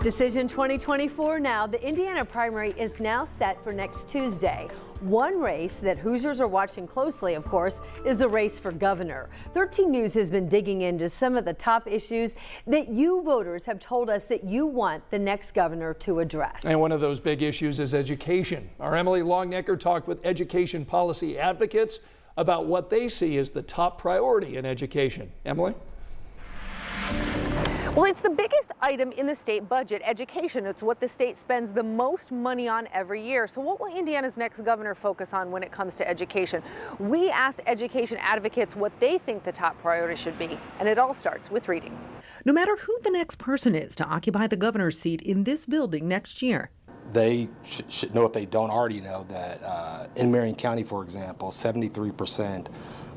Decision 2024 now. The Indiana primary is now set for next Tuesday. One race that Hoosiers are watching closely, of course, is the race for governor. 13 News has been digging into some of the top issues that you voters have told us that you want the next governor to address. And one of those big issues is education. Our Emily Longnecker talked with education policy advocates about what they see as the top priority in education. Emily? Well, it's the biggest item in the state budget, education. It's what the state spends the most money on every year. So what will Indiana's next governor focus on when it comes to education? We asked education advocates what they think the top priority should be, and it all starts with reading. No matter who the next person is to occupy the governor's seat in this building next year, they should know, if they don't already know, that in Marion County, for example, 73%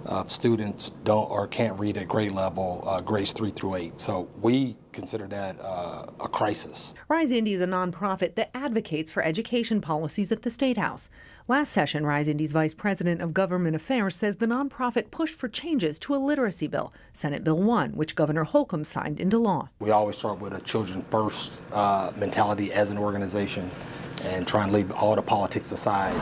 of students don't or can't read at grade level, grades 3 through 8. So we consider that a crisis. Rise Indy is a nonprofit that advocates for education policies at the State House. Last session, Rise Indy's Vice President of Government Affairs says the nonprofit pushed for changes to a literacy bill, Senate Bill 1, which Governor Holcomb signed into law. We always start with a children first mentality as an organization and try and leave all the politics aside.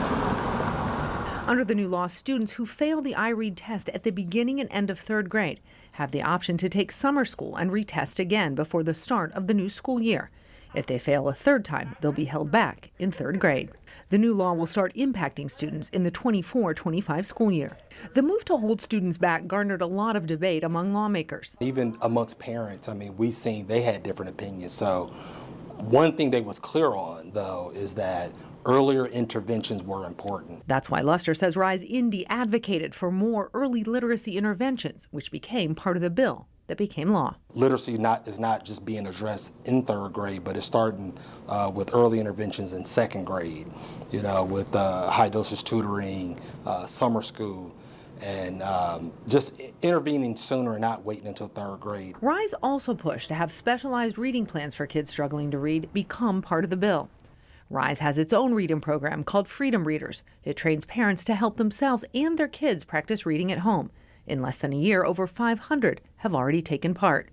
Under the new law, students who fail the iRead test at the beginning and end of third grade have the option to take summer school and retest again before the start of the new school year. If they fail a third time, they'll be held back in third grade. The new law will start impacting students in the 24-25 school year. The move to hold students back garnered a lot of debate among lawmakers. Even amongst parents, I mean, we've seen they had different opinions. So one thing they was clear on, though, is that earlier interventions were important. That's why Luster says Rise Indy advocated for more early literacy interventions, which became part of the bill that became law. Literacy is not just being addressed in third grade, but it's starting with early interventions in second grade, you know, with high dosage tutoring, summer school, and just intervening sooner and not waiting until third grade. Rise also pushed to have specialized reading plans for kids struggling to read become part of the bill. Rise has its own reading program called Freedom Readers. It trains parents to help themselves and their kids practice reading at home. In less than a year, over 500 have already taken part.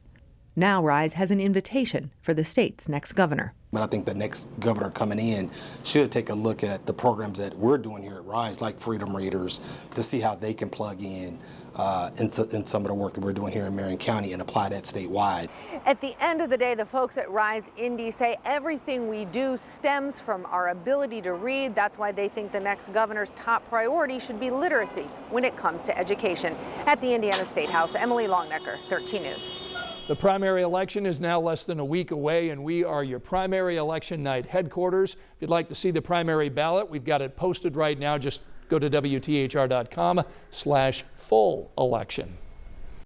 Now Rise has an invitation for the state's next governor. But I think the next governor coming in should take a look at the programs that we're doing here at Rise, like Freedom Readers, to see how they can plug in some of the work that we're doing here in Marion County and apply that statewide. At the end of the day, the folks at Rise Indy say everything we do stems from our ability to read. That's why they think the next governor's top priority should be literacy when it comes to education. At the Indiana State House, Emily Longnecker, 13 News. The primary election is now less than a week away, and we are your primary election night headquarters. If you'd like to see the primary ballot, we've got it posted right now. Just go to WTHR.com/full election.